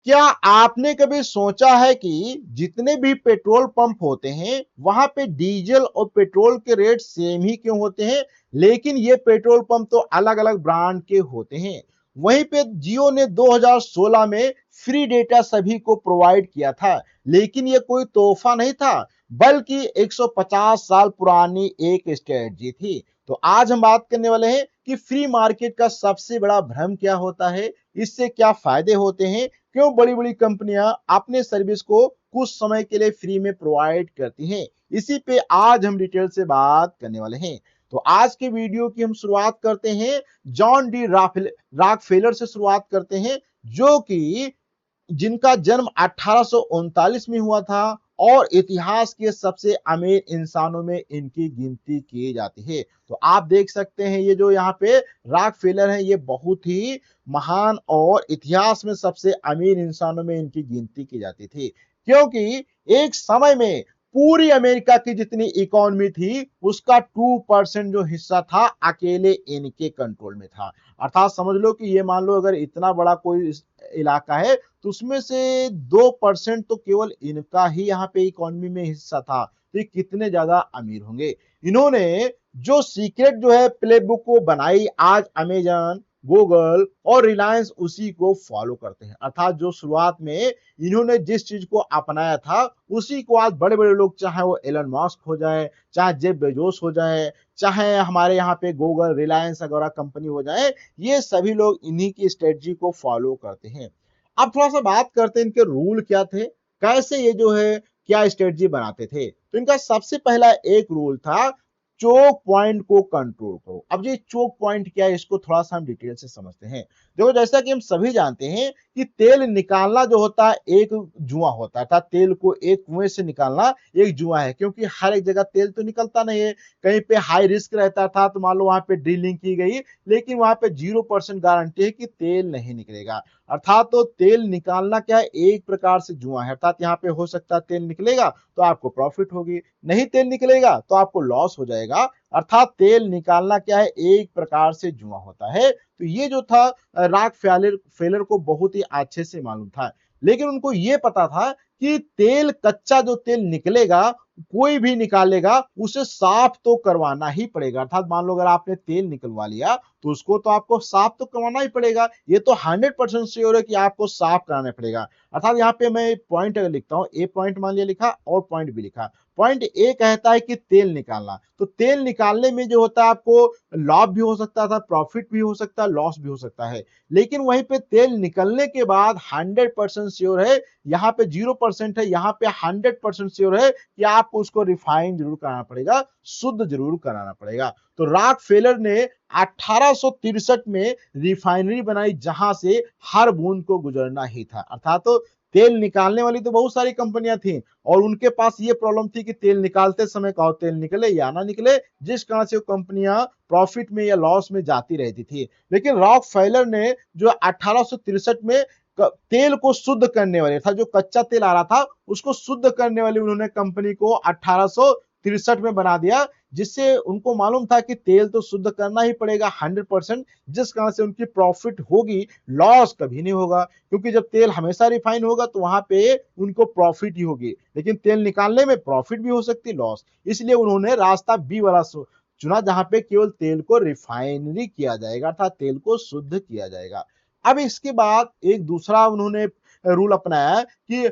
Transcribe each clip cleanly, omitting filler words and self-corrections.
क्या आपने कभी सोचा है कि जितने भी पेट्रोल पंप होते हैं वहां पे डीजल और पेट्रोल के रेट सेम ही क्यों होते हैं, लेकिन ये पेट्रोल पंप तो अलग अलग ब्रांड के होते हैं। वहीं पे जियो ने 2016 में फ्री डेटा सभी को प्रोवाइड किया था, लेकिन ये कोई तोहफा नहीं था, बल्कि 150 साल पुरानी एक स्ट्रेटजी थी। तो आज हम बात करने वाले हैं कि फ्री मार्केट का सबसे बड़ा भ्रम क्या होता है, इससे क्या फायदे होते हैं, क्यों बड़ी बड़ी कंपनियां अपने सर्विस को कुछ समय के लिए फ्री में प्रोवाइड करती हैं। इसी पे आज हम डिटेल से बात करने वाले हैं। तो आज के वीडियो की हम शुरुआत करते हैं जॉन डी रॉकफेलर से शुरुआत करते हैं, जो कि जिनका जन्म 1839 में हुआ था और इतिहास के सबसे अमीर इंसानों में इनकी गिनती की जाती है। तो आप देख सकते हैं ये जो यहाँ पे रॉकफेलर है, ये बहुत ही महान और इतिहास में सबसे अमीर इंसानों में इनकी गिनती की जाती थी, क्योंकि एक समय में पूरी अमेरिका की जितनी इकोनॉमी थी उसका 2% जो हिस्सा था अकेले इनके कंट्रोल में था। अर्थात समझ लो कि ये मान लो अगर इतना बड़ा कोई इलाका है तो उसमें से 2% तो केवल इनका ही यहाँ पे इकोनॉमी में हिस्सा था। तो ये कितने ज्यादा अमीर होंगे। इन्होंने जो सीक्रेट जो है प्ले बुक को बनाई, आज अमेजन, गूगल और रिलायंस उसी को फॉलो करते हैं। अर्थात जो शुरुआत में इन्होंने जिस चीज को अपनाया था उसी को आज बड़े बड़े लोग, चाहे वो एलन मस्क हो जाए, चाहे जेफ बेजोस हो जाए, चाहे हमारे यहाँ पे गूगल, रिलायंस वगैरह कंपनी हो जाए, ये सभी लोग इन्हीं की स्ट्रेटजी को फॉलो करते हैं। अब थोड़ा सा बात करते हैं इनके रूल क्या थे, कैसे ये जो है क्या स्ट्रेटजी बनाते थे। तो इनका सबसे पहला एक रूल था, चोक पॉइंट को कंट्रोल करो। अब ये चोक पॉइंट क्या है, इसको थोड़ा सा हम डिटेल से समझते हैं। देखो, जैसा कि हम सभी जानते हैं कि तेल निकालना जो होता है एक जुआ होता है, अर्थात तेल को एक कुएं से निकालना एक जुआ है, क्योंकि हर एक जगह तेल तो निकलता नहीं है। कहीं पे हाई रिस्क रहता था, तो मान लो वहां पे ड्रिलिंग की गई, लेकिन वहां पे 0% गारंटी है कि तेल नहीं निकलेगा। अर्थात तो तेल निकालना क्या है, एक प्रकार से जुआ है। अर्थात यहाँ पे हो सकता है तेल निकलेगा तो आपको प्रॉफिट होगी, नहीं तेल निकलेगा तो आपको लॉस हो जाएगा। अर्थात तेल निकालना क्या है, एक प्रकार से जुआ होता है। तो ये जो था रॉक फेलर को बहुत ही अच्छे से मालूम था, लेकिन उनको ये पता था कि तेल, कच्चा जो तेल निकलेगा, कोई भी निकालेगा उसे साफ तो करवाना ही पड़ेगा। अर्थात मान लो अगर आपने तेल निकलवा लिया तो उसको तो आपको साफ तो करवाना ही पड़ेगा। ये तो 100% श्योर है कि आपको साफ कराना पड़ेगा। अर्थात यहाँ पे मैं पॉइंट अगर लिखता हूं, ए पॉइंट मान लिया लिखा और पॉइंट भी लिखा। पॉइंट ए कहता है कि तेल निकालना, तो तेल निकालने में जो होता है आपको लाभ भी हो सकता था, प्रॉफिट भी हो सकता है, लॉस भी हो सकता है। लेकिन वहीं पे तेल निकलने के बाद 100% श्योर है, यहाँ पे 0% है, यहाँ पे 100% श्योर है कि आपको उसको रिफाइन जरूर कराना पड़ेगा, शुद्ध जरूर कराना पड़ेगा। तो रॉकफेलर ने 1863 में रिफाइनरी बनाई, जहां से हर बूंद को गुजरना ही था। अर्थात तो तेल निकालने वाली तो बहुत सारी कंपनियां थी और उनके पास ये प्रॉब्लम थी कि तेल निकालते समय का तेल निकले या ना निकले, जिस कारण से वो कंपनियां प्रॉफिट में या लॉस में जाती रहती थी। लेकिन रॉकफेलर ने जो 1863 में तेल को शुद्ध करने वाले था, जो कच्चा तेल आ रहा था उसको शुद्ध करने वाली उन्होंने कंपनी को 1863 में बना दिया, जिससे उनको मालूम था कि तेल तो शुद्ध करना ही पड़ेगा 100%, जिस कारण से उनकी प्रॉफिट होगी, लॉस कभी नहीं होगा। क्योंकि जब तेल हमेशा रिफाइन होगा तो वहां पे उनको प्रॉफिट ही होगी, लेकिन तेल निकालने में प्रॉफिट भी हो सकती, लॉस। इसलिए उन्होंने रास्ता बी वाला चुना, जहां पे केवल तेल को रिफाइनरी किया जाएगा, अर्थात तेल को शुद्ध किया जाएगा। अब इसके बाद एक दूसरा उन्होंने रूल अपनाया कि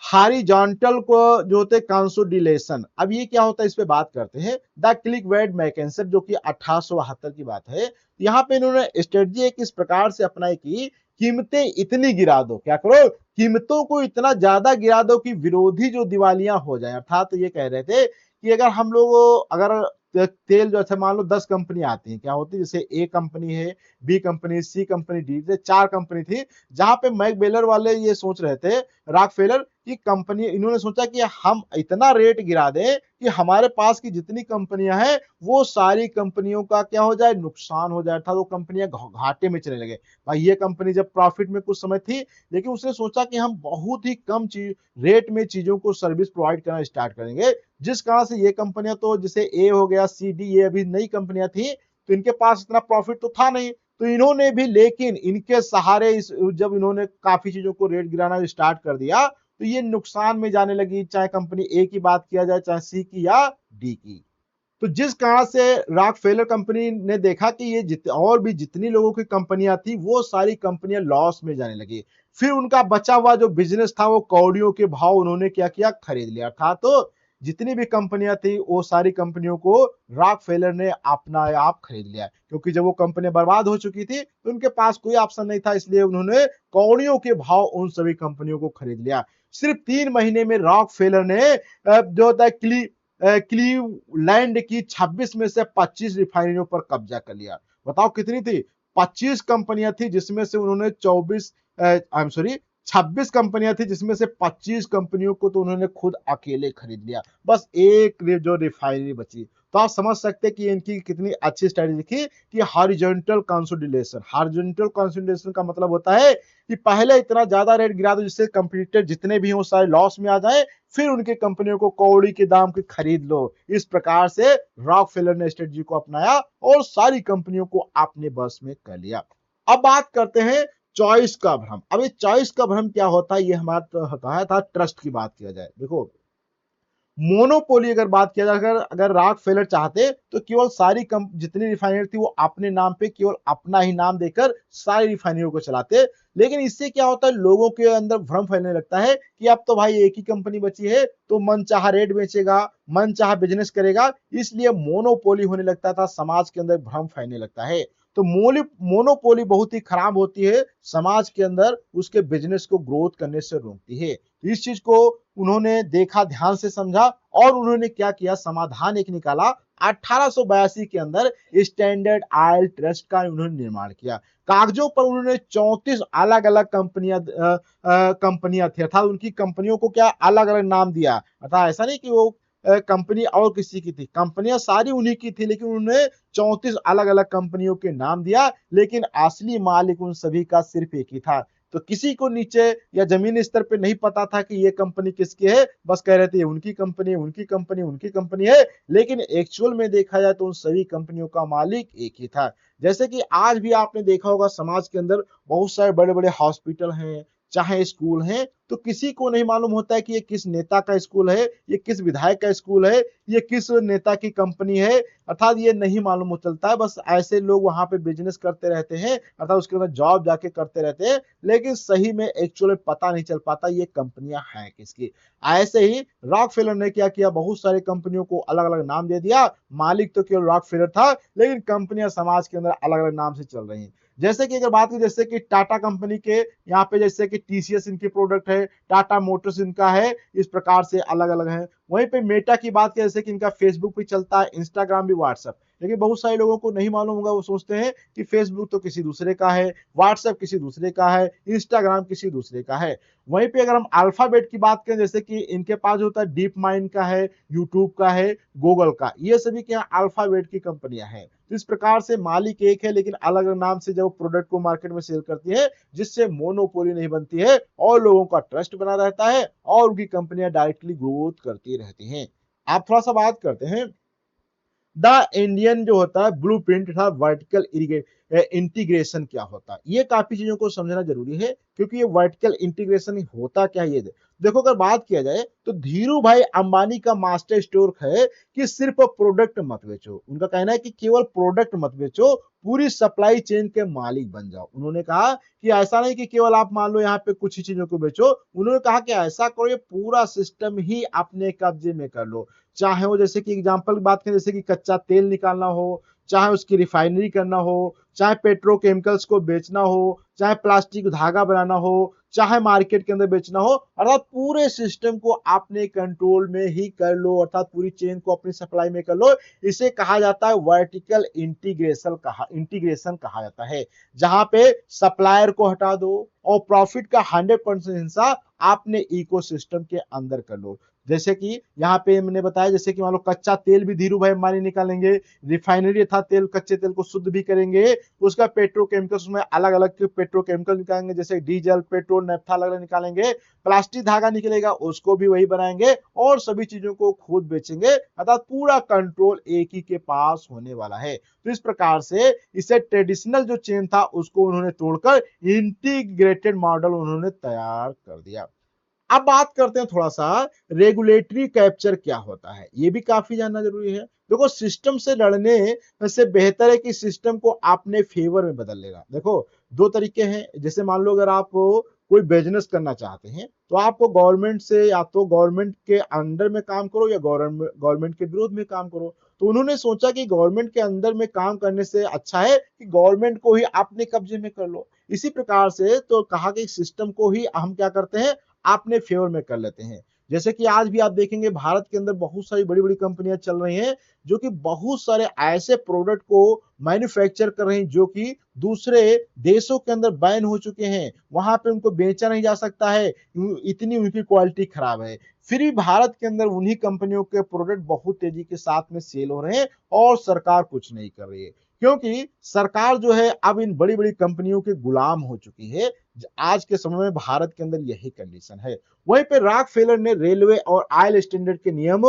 हॉरिजॉन्टल को जो होते कंसोलिडेशन। अब ये क्या होता है, इस पे बात करते हैं। द क्लिकवेड मैकेन्सर, जो कि 1872 की बात है, यहाँ पे इन्होंने स्ट्रेटजी एक इस प्रकार से अपनाई कि कीमतें इतनी गिरा दो, क्या करो, कीमतों को इतना ज्यादा गिरा दो कि विरोधी जो दिवालियां हो जाए। अर्थात तो ये कह रहे थे कि अगर हम लोग अगर तेल जो है, मान लो 10 कंपनी आती है, क्या होती है, जैसे ए कंपनी है, बी कंपनी, सी कंपनी, डी, 4 कंपनी थी, जहां पे मैकबेलर वाले ये सोच रहे थे, रॉकफेलर की कंपनी, इन्होंने सोचा कि हम इतना रेट गिरा दें कि हमारे पास की जितनी कंपनियां हैं वो सारी कंपनियों का क्या हो जाए, नुकसान हो जाए था, वो कंपनियां घाटे में चले लगे। भाई ये कंपनी जब प्रॉफिट में कुछ समय थी, लेकिन उसने सोचा कि हम बहुत ही कम चीज रेट में चीजों को सर्विस प्रोवाइड करना स्टार्ट करेंगे, जिस कारण से ये कंपनियां, तो जैसे ए हो गया, सी, डी, ये अभी नई कंपनियां थी, तो इनके पास इतना प्रॉफिट तो था नहीं, तो इन्होंने भी, लेकिन इनके सहारे इस जब इन्होंने काफी चीजों को रेट गिराना स्टार्ट कर दिया तो ये नुकसान में जाने लगी, चाहे कंपनी ए की बात किया जाए, चाहे सी की या डी की। तो जिस कारण से रॉकफेलर कंपनी ने देखा कि ये और भी जितनी लोगों की कंपनियां थी वो सारी कंपनियां लॉस में जाने लगी। फिर उनका बचा हुआ जो बिजनेस था वो कौड़ियों के भाव उन्होंने क्या किया, खरीद लिया था। तो जितनी भी कंपनियां थी वो सारी कंपनियों को रॉकफेलर ने अपना आप खरीद लिया, क्योंकि जब वो कंपनियां बर्बाद हो चुकी थी तो उनके पास कोई ऑप्शन नहीं था, इसलिए उन्होंने कौड़ियों के भाव उन सभी कंपनियों को खरीद लिया। सिर्फ 3 महीने में रॉकफेलर ने जो होता है क्लीवलैंड की 26 में से 25 रिफाइनरियों पर कब्जा कर लिया। बताओ कितनी थी, 25 कंपनियां थी जिसमें से उन्होंने 26 कंपनियां थी जिसमें से 25 कंपनियों को तो उन्होंने खुद अकेले खरीद लिया, बस एक जो रिफाइनरी बची। तो आप समझ सकते हैं कि इनकी कितनी अच्छी स्ट्रेटेजी थी कि हॉरिजॉन्टल कंसोलिडेशन। हॉरिजॉन्टल कंसोलिडेशन का मतलब होता है कि पहले इतना ज्यादा रेट गिरा दो जिससे कंपटीटर जितने भी हो सारे लॉस में आ जाए, फिर उनके कंपनियों को कौड़ी के दाम की खरीद लो। इस प्रकार से रॉकफेलर ने स्ट्रेटजी को अपनाया और सारी कंपनियों को अपने बस में कर लिया। अब बात करते हैं चॉइस का भ्रम। अब ये चॉइस का भ्रम क्या होता है, ये हमारा होता था ट्रस्ट की बात किया जाए। देखो मोनोपोली अगर बात किया जाए, अगर रॉकफेलर चाहते तो केवल सारी जितनी रिफाइनरी थी वो अपने नाम पे केवल अपना ही नाम देकर सारी रिफाइनरियों को चलाते। लेकिन इससे क्या होता है, लोगों के अंदर भ्रम फैलने लगता है कि अब तो भाई एक ही कंपनी बची है तो मनचाहा रेट बेचेगा, मनचाहा बिजनेस करेगा, इसलिए मोनोपोली होने लगता था, समाज के अंदर भ्रम फैलने लगता है। तो मोनोपोली बहुत ही खराब होती है, समाज के अंदर उसके बिजनेस को ग्रोथ करने से रोकती है। तो इस चीज को उन्होंने देखा, ध्यान से समझा और उन्होंने क्या किया, समाधान एक निकाला। 1882 के अंदर स्टैंडर्ड ऑयल ट्रस्ट का उन्होंने निर्माण किया। कागजों पर उन्होंने 34 अलग अलग कंपनियां थी, अर्थात उनकी कंपनियों को क्या अलग अलग नाम दिया। अर्थात ऐसा नहीं कि वो कंपनी और किसी की थी, कंपनियां सारी उन्हीं की थी, लेकिन उन्होंने 34 अलग अलग कंपनियों के नाम दिया, लेकिन असली मालिक उन सभी का सिर्फ एक ही था। तो किसी को नीचे या जमीन स्तर पे नहीं पता था कि ये कंपनी किसकी है, बस कह रहे थे उनकी कंपनी, उनकी कंपनी, उनकी कंपनी है, लेकिन एक्चुअल में देखा जाए तो उन सभी कंपनियों का मालिक एक ही था। जैसे कि आज भी आपने देखा होगा समाज के अंदर बहुत सारे बड़े बड़े हॉस्पिटल हैं, चाहे स्कूल हैं, तो किसी को नहीं मालूम होता है कि ये किस नेता का स्कूल है, ये किस विधायक का स्कूल है, ये किस नेता की कंपनी है, अर्थात ये नहीं मालूम चलता है। बस ऐसे लोग वहां पे बिजनेस करते रहते हैं, अर्थात उसके अंदर जॉब जाके करते रहते हैं, लेकिन सही में एक्चुअली पता नहीं चल पाता ये कंपनियां हैं किसकी। ऐसे ही रॉकफेलर ने क्या किया, बहुत सारी कंपनियों को अलग अलग नाम दे दिया, मालिक तो केवल रॉकफेलर था, लेकिन कंपनियां समाज के अंदर अलग अलग नाम से चल रही हैं। जैसे कि अगर बात करें, जैसे कि टाटा कंपनी के यहाँ पे जैसे कि टीसीएस इनकी प्रोडक्ट है, टाटा मोटर्स इनका है, इस प्रकार से अलग अलग है। वहीं पे मेटा की बात करें, जैसे कि इनका फेसबुक भी चलता है, इंस्टाग्राम भी, व्हाट्सएप। लेकिन बहुत सारे लोगों को नहीं मालूम होगा, वो सोचते हैं कि फेसबुक तो किसी दूसरे का है, व्हाट्सएप किसी दूसरे का है, इंस्टाग्राम किसी दूसरे का है। वहीं पे अगर हम अल्फाबेट की बात करें, जैसे कि इनके पास जो होता है डीप माइंड का है, यूट्यूब का है, गूगल का, ये सभी क्या अल्फाबेट की कंपनियां हैं। तो इस प्रकार से मालिक एक है, लेकिन अलग अलग नाम से जब प्रोडक्ट को मार्केट में सेल करती है, जिससे मोनोपोली नहीं बनती है और लोगों का ट्रस्ट बना रहता है और उनकी कंपनियां डायरेक्टली ग्रोथ करती रहती हैं। आप थोड़ा सा बात करते हैं द इंडियन जो होता है ब्लूप्रिंट था वर्टिकल इंटीग्रेशन क्या होता है। ये काफी चीजों को समझना जरूरी है, क्योंकि ये वर्टिकल इंटीग्रेशन होता क्या है ये देखो। अगर बात किया जाए तो धीरू भाई अंबानी का मास्टर स्ट्रोक है कि सिर्फ प्रोडक्ट मत बेचो। उनका कहना है कि केवल प्रोडक्ट मत बेचो, पूरी सप्लाई चेन के मालिक बन जाओ। उन्होंने कहा कि ऐसा नहीं कि केवल आप मान लो यहाँ पे कुछ ही चीजों को बेचो, उन्होंने कहा कि ऐसा करो ये पूरा सिस्टम ही अपने कब्जे में कर लो। चाहे वो जैसे कि एग्जांपल की बात करें, जैसे कि कच्चा तेल निकालना हो, चाहे उसकी रिफाइनरी करना हो, चाहे पेट्रोकेमिकल्स को बेचना हो, चाहे प्लास्टिक धागा बनाना हो, चाहे मार्केट के अंदर बेचना हो, अर्थात पूरे सिस्टम को अपने कंट्रोल में ही कर लो, अर्थात पूरी चेन को अपनी सप्लाई में कर लो। इसे कहा जाता है वर्टिकल इंटीग्रेशन कहा जाता है, जहां पे सप्लायर को हटा दो और प्रॉफिट का 100% हिस्सा आपने इकोसिस्टम के अंदर कर लो। जैसे कि यहाँ पे मैंने बताया, जैसे कि मान लो कच्चा तेल भी धीरू भाई अंबानी निकालेंगे, रिफाइनरी था तेल, कच्चे तेल को शुद्ध भी करेंगे, उसका पेट्रोकेमिकल, उसमें अलग अलग पेट्रोकेमिकल निकालेंगे, जैसे डीजल, पेट्रोल, नेफ्था अलग अलग निकालेंगे, प्लास्टिक धागा निकलेगा उसको भी वही बनाएंगे और सभी चीजों को खुद बेचेंगे, अर्थात पूरा कंट्रोल एक ही के पास होने वाला है। तो इस प्रकार से इसे ट्रेडिशनल जो चेन था उसको उन्होंने तोड़कर इंटीग्रेटेड मॉडल उन्होंने तैयार कर दिया। अब बात करते हैं थोड़ा सा रेगुलेटरी कैप्चर क्या होता है, ये भी काफी जानना जरूरी है। देखो, सिस्टम से लड़ने से बेहतर है कि सिस्टम को अपने फेवर में बदल लेगा। देखो, दो तरीके हैं, जैसे मान लो अगर आप कोई बिजनेस करना चाहते हैं तो आपको गवर्नमेंट से, या तो गवर्नमेंट के अंडर में काम करो या गवर्नमेंट के विरोध में काम करो। तो उन्होंने सोचा कि गवर्नमेंट के अंदर में काम करने से अच्छा है कि गवर्नमेंट को ही अपने कब्जे में कर लो। इसी प्रकार से तो कहा कि सिस्टम को ही हम क्या करते हैं, अपने फेवर में कर लेते हैं। जैसे कि आज भी आप देखेंगे भारत के अंदर बहुत सारी बड़ी बड़ी कंपनियां चल रही हैं जो कि बहुत सारे ऐसे प्रोडक्ट को मैन्युफैक्चर कर रही हैं जो कि दूसरे देशों के अंदर बैन हो चुके हैं, वहां पे उनको बेचा नहीं जा सकता है, इतनी उनकी क्वालिटी खराब है। फिर भी भारत के अंदर उन्हीं कंपनियों के प्रोडक्ट बहुत तेजी के साथ में सेल हो रहे हैं और सरकार कुछ नहीं कर रही है, क्योंकि सरकार जो है अब इन बड़ी बड़ी कंपनियों के गुलाम हो चुकी है। आज के समय में भारत के अंदर यही कंडीशन है। वहीं पे रॉकफेलर ने रेलवे और ऑयल स्टैंडर्ड के नियम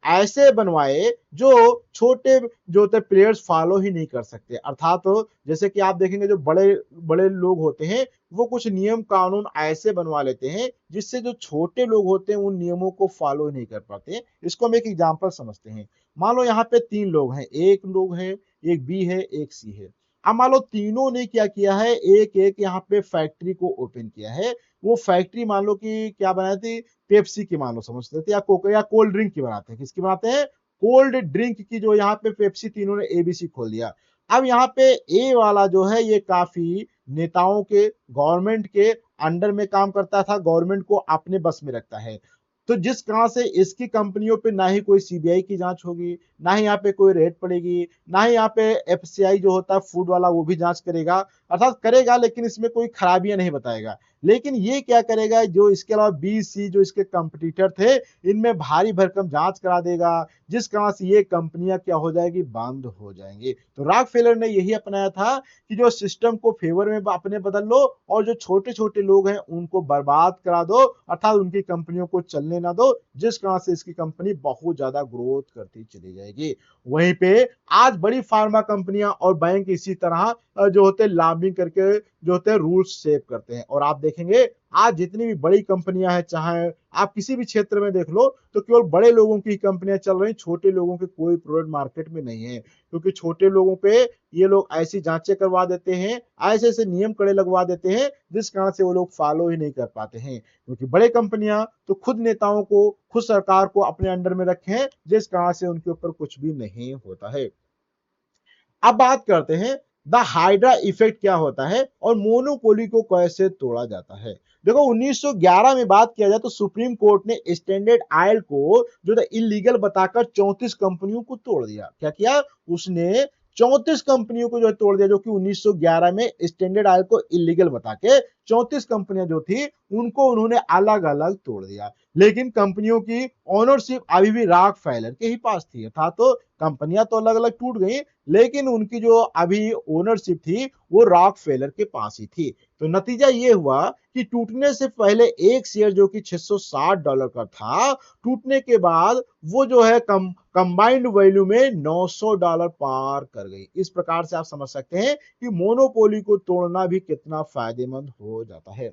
ऐसे बनवाए जो छोटे जो होते प्लेयर्स फॉलो ही नहीं कर सकते, अर्थात तो जैसे कि आप देखेंगे जो बड़े बड़े लोग होते हैं वो कुछ नियम कानून ऐसे बनवा लेते हैं जिससे जो छोटे लोग होते हैं उन नियमों को फॉलो नहीं कर पाते। इसको हम एक एग्जांपल समझते हैं। मान लो यहाँ पे तीन लोग हैं, एक लोग है, एक बी है, एक सी है। अब मान लो तीनों ने क्या किया है, एक एक यहाँ पे फैक्ट्री को ओपन किया है। वो फैक्ट्री मान लो कि क्या बनाई थी, पेप्सी की मान लो समझते थे, या कोका या कोल्ड ड्रिंक की बनाते हैं। किसकी बनाते हैं, कोल्ड ड्रिंक की। जो यहाँ पे पेप्सी तीनों ने एबीसी खोल दिया। अब यहाँ पे ए वाला जो है ये काफी नेताओं के, गवर्नमेंट के अंडर में काम करता था, गवर्नमेंट को अपने बस में रखता है। तो जिस कारण से इसकी कंपनियों पे ना ही कोई सीबीआई की जांच होगी, ना ही यहाँ पे कोई रेड पड़ेगी, ना ही यहाँ पे एफसीआई जो होता है फूड वाला वो भी जांच करेगा, अर्थात करेगा लेकिन इसमें कोई खराबियां नहीं बताएगा। लेकिन ये क्या करेगा, जो इसके अलावा बी सी जो इसके कंपटीटर थे इनमें भारी भरकम जांच करा देगा, जिस कारण से ये कंपनियां क्या हो जाएगी, बंद हो जाएंगी। तो रॉकफेलर ने यही अपनाया था कि जो सिस्टम को फेवर में अपने बदल लो और जो छोटे छोटे लोग हैं उनको बर्बाद करा दो, अर्थात उनकी कंपनियों को चलने ना दो, जिस कारण से इसकी कंपनी बहुत ज्यादा ग्रोथ करती चली जाएगी। वहीं पे आज बड़ी फार्मा कंपनियां और बैंक इसी तरह जो होते हैं लॉबिंग करके जो होते हैं रूल्स सेव करते हैं। और आप देखेंगे आज जितनी भी बड़ी कंपनियां हैं, चाहे आप किसी भी क्षेत्र में देख लो, तो केवल बड़े लोगों की कंपनियां चल रही, छोटे लोगों के कोई प्रोडक्ट मार्केट में नहीं है, क्योंकि छोटे लोगों पे ये लोग ऐसी जांचें करवा देते हैं, ऐसे ऐसे नियम कड़े लगवा देते हैं, जिस कारण से वो लोग फॉलो ही नहीं कर पाते हैं। क्योंकि बड़े कंपनियां तो खुद नेताओं को, खुद सरकार को अपने अंडर में रखे हैं, जिस कारण से उनके ऊपर कुछ भी नहीं होता है। अब बात करते हैं द हाइड्रा इफेक्ट क्या होता है और मोनोपोली को कैसे तोड़ा जाता है। देखो 1911 में बात किया जाए तो सुप्रीम कोर्ट ने स्टैंडर्ड ऑयल को जो इलीगल बताकर 34 कंपनियों को तोड़ दिया। क्या किया उसने, 34 कंपनियों को जो तोड़ दिया, जो कि 1911 में स्टैंडर्ड ऑयल को इलीगल बता के 34 कंपनियां जो थी उनको उन्होंने अलग अलग तोड़ दिया। लेकिन कंपनियों की ओनरशिप अभी भी रॉकफेलर के ही पास थी, था तो कंपनियां तो अलग अलग टूट गई लेकिन उनकी जो अभी ओनरशिप थी वो रॉकफेलर के पास ही थी। तो नतीजा ये हुआ कि टूटने से पहले एक शेयर जो कि $660 का था, टूटने के बाद वो जो है कंबाइंड वैल्यू में $900 पार कर गई। इस प्रकार से आप समझ सकते हैं कि मोनोपोली को तोड़ना भी कितना फायदेमंद हो जाता है।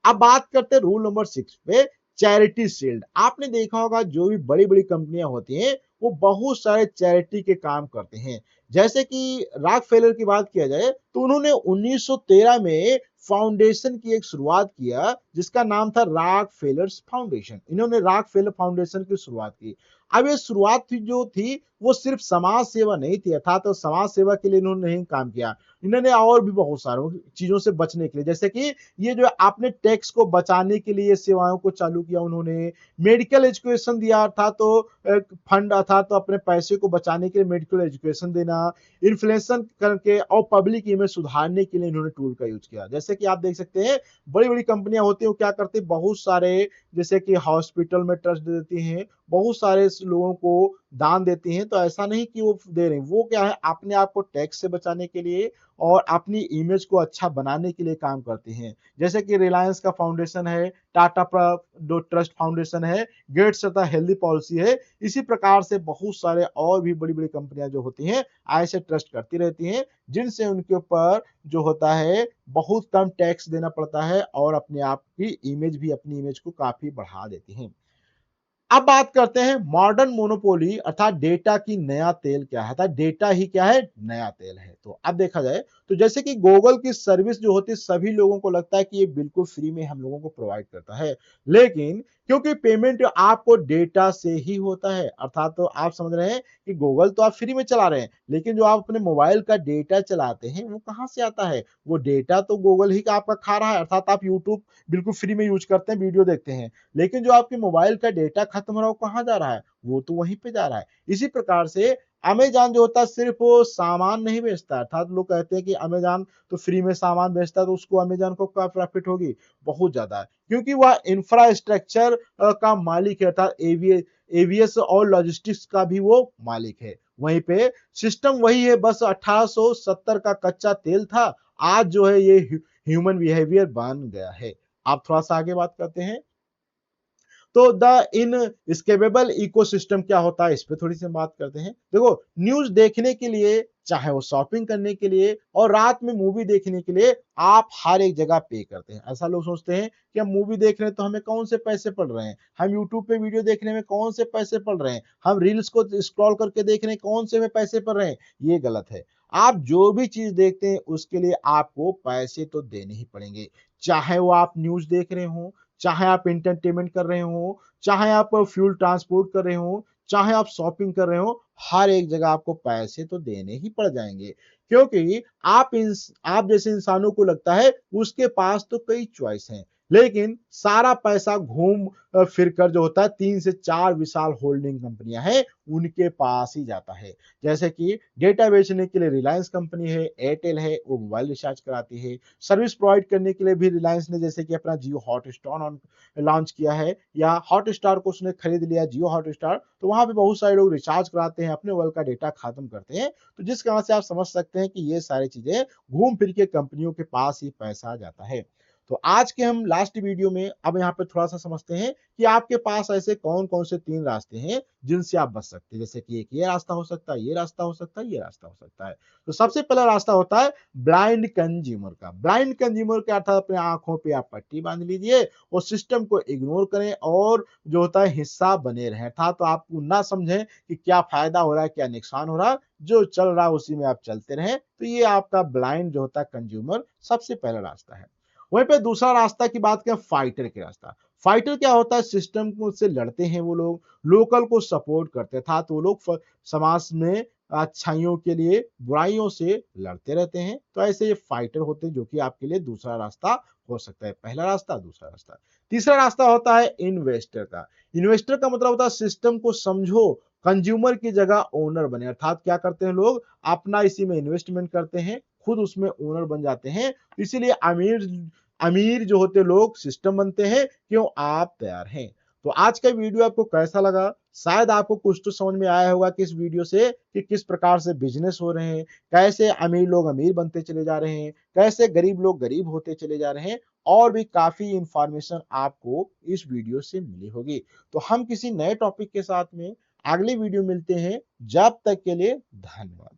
अब बात करते हैं रूल नंबर 6 पे, चैरिटी शील्ड। आपने देखा होगा जो भी बड़ी बड़ी कंपनियां होती हैं वो बहुत सारे चैरिटी के काम करते हैं। जैसे कि रॉकफेलर की बात किया जाए तो उन्होंने 1913 में फाउंडेशन की एक शुरुआत किया जिसका नाम था रॉकफेलर्स फाउंडेशन। इन्होंने रॉकफेलर फाउंडेशन की शुरुआत की। अब ये शुरुआत थी जो थी वो सिर्फ समाज सेवा नहीं थी, अर्थात तो समाज सेवा के लिए इन्होंने नहीं काम किया, इन्होंने और भी बहुत सारों चीजों से बचने के लिए, जैसे कि ये जो आपने टैक्स को बचाने के लिए सेवाओं को चालू किया, उन्होंने मेडिकल एजुकेशन दिया था, तो फंड था तो अपने पैसे को बचाने के लिए मेडिकल एजुकेशन देना, इन्फ्लेशन करके और पब्लिक इमेज सुधारने के लिए इन्होंने टूल का यूज किया। जैसे जैसे कि आप देख सकते हैं बड़ी बड़ी कंपनियां होती हैं वो क्या करती है, बहुत सारे जैसे कि हॉस्पिटल में ट्रस्ट दे देती हैं, बहुत सारे लोगों को दान देती हैं। तो ऐसा नहीं कि वो दे रही, वो क्या है अपने आप को टैक्स से बचाने के लिए और अपनी इमेज को अच्छा बनाने के लिए काम करती हैं। जैसे कि रिलायंस का फाउंडेशन है, टाटा जो ट्रस्ट फाउंडेशन है, गेट्स तथा हेल्दी पॉलिसी है। इसी प्रकार से बहुत सारे और भी बड़ी बड़ी कंपनियां जो होती हैं ऐसे ट्रस्ट करती रहती हैं, जिनसे उनके ऊपर जो होता है बहुत कम टैक्स देना पड़ता है और अपने आप की इमेज भी अपनी इमेज को काफी बढ़ा देती हैं। अब बात करते हैं मॉडर्न मोनोपोली अर्थात डेटा की नया तेल क्या है, अर्थात डेटा ही क्या है, नया तेल है। तो अब देखा जाए तो जैसे कि गूगल की सर्विस जो होती है सभी लोगों को लगता है कि ये बिल्कुल फ्री में हम लोगों को प्रोवाइड करता है, लेकिन क्योंकि पेमेंट आपको डेटा से ही होता है, अर्थात तो आप समझ रहे हैं कि गूगल तो आप फ्री में चला रहे हैं, लेकिन जो आप अपने मोबाइल का डेटा चलाते हैं वो कहां से आता है, वो डेटा तो गूगल ही का आपका खा रहा है। अर्थात आप यूट्यूब बिल्कुल फ्री में यूज करते हैं, वीडियो देखते हैं, लेकिन जो आपके मोबाइल का डेटा खत्म हो रहा है वो कहां जा रहा है, वो तो वहीं पे जा रहा है। इसी प्रकार से अमेज़न जो होता है सिर्फ वो सामान नहीं बेचता है, अर्थात लोग कहते हैं कि अमेज़न तो फ्री में सामान बेचता है तो उसको अमेज़न को क्या प्रॉफिट होगी, बहुत ज्यादा, क्योंकि वह इंफ्रास्ट्रक्चर का मालिक है, अर्थात एवीएस और लॉजिस्टिक्स का भी वो मालिक है। वहीं पे सिस्टम वही है, बस 1870 का कच्चा तेल था, आज जो है ये ह्यूमन बिहेवियर बन गया है। आप थोड़ा सा आगे बात करते हैं तो द इन स्केलेबल इकोसिस्टम क्या होता है, इस पे थोड़ी सी बात करते हैं। देखो न्यूज देखने के लिए, चाहे वो शॉपिंग करने के लिए और रात में मूवी देखने के लिए आप हर एक जगह पे करते हैं। ऐसा लोग सोचते हैं कि हम मूवी देख रहे हैं तो हमें कौन से पैसे पड़ रहे हैं, हम यूट्यूब पे वीडियो देखने में कौन से पैसे पड़ रहे हैं, हम रील्स को स्क्रॉल करके देख रहे हैं कौन से में पैसे पड़ रहे हैं, ये गलत है। आप जो भी चीज देखते हैं उसके लिए आपको पैसे तो देने ही पड़ेंगे, चाहे वो आप न्यूज देख रहे हो, चाहे आप एंटरटेनमेंट कर रहे हो, चाहे आप फ्यूल ट्रांसपोर्ट कर रहे हो, चाहे आप शॉपिंग कर रहे हो, हर एक जगह आपको पैसे तो देने ही पड़ जाएंगे, क्योंकि आप जैसे इंसानों को लगता है उसके पास तो कई चॉइस हैं, लेकिन सारा पैसा घूम फिर कर जो होता है 3 से 4 विशाल होल्डिंग कंपनियां हैं उनके पास ही जाता है। जैसे कि डेटा बेचने के लिए रिलायंस कंपनी है, एयरटेल है, वो मोबाइल रिचार्ज कराती है, सर्विस प्रोवाइड करने के लिए भी रिलायंस ने जैसे कि अपना जियो हॉटस्टार लॉन्च किया है, या हॉटस्टार को उसने खरीद लिया जियो हॉटस्टार, तो वहां पे बहुत सारे लोग रिचार्ज कराते हैं, अपने मोबाइल का डेटा खत्म करते हैं। तो जिस कारण से आप समझ सकते हैं कि ये सारी चीजें घूम फिर के कंपनियों के पास ही पैसा जाता है। तो आज के हम लास्ट वीडियो में अब यहाँ पे थोड़ा सा समझते हैं कि आपके पास ऐसे कौन कौन से 3 रास्ते हैं जिनसे आप बच सकते हैं। जैसे कि एक ये रास्ता हो सकता है, ये रास्ता हो सकता है, ये रास्ता हो सकता है। तो सबसे पहला रास्ता होता है ब्लाइंड कंज्यूमर का। ब्लाइंड कंज्यूमर के अर्थात अपने आंखों पे आप पट्टी बांध लीजिए और सिस्टम को इग्नोर करें और जो होता है हिस्सा बने रहें, अर्थात तो आपको ना समझें कि क्या फायदा हो रहा है क्या नुकसान हो रहा है, जो चल रहा है उसी में आप चलते रहें। तो ये आपका ब्लाइंड जो होता है कंज्यूमर सबसे पहला रास्ता है। वहीं पे दूसरा रास्ता की बात करें फाइटर के रास्ता। फाइटर क्या होता है, सिस्टम को से लड़ते हैं वो लोग, लोकल को सपोर्ट करते था, तो वो लोग समाज में अच्छाइयों के लिए बुराइयों से लड़ते रहते हैं। तो ऐसे ये फाइटर होते हैं जो कि आपके लिए दूसरा रास्ता हो सकता है। पहला रास्ता, दूसरा रास्ता। तीसरा रास्ता होता है इन्वेस्टर का। इन्वेस्टर का मतलब होता है सिस्टम को समझो, कंज्यूमर की जगह ओनर बने, अर्थात क्या करते हैं लोग अपना इसी में इन्वेस्टमेंट करते हैं, खुद उसमें ओनर बन जाते हैं। इसीलिए अमीर अमीर जो होते लोग सिस्टम बनते हैं, क्यों, आप तैयार हैं। तो आज का वीडियो आपको कैसा लगा, शायद आपको कुछ तो समझ में आया होगा कि इस वीडियो से कि किस प्रकार से बिजनेस हो रहे हैं, कैसे अमीर लोग अमीर बनते चले जा रहे हैं, कैसे गरीब लोग गरीब होते चले जा रहे हैं, और भी काफी इंफॉर्मेशन आपको इस वीडियो से मिली होगी। तो हम किसी नए टॉपिक के साथ में अगले वीडियो मिलते हैं, जब तक के लिए धन्यवाद।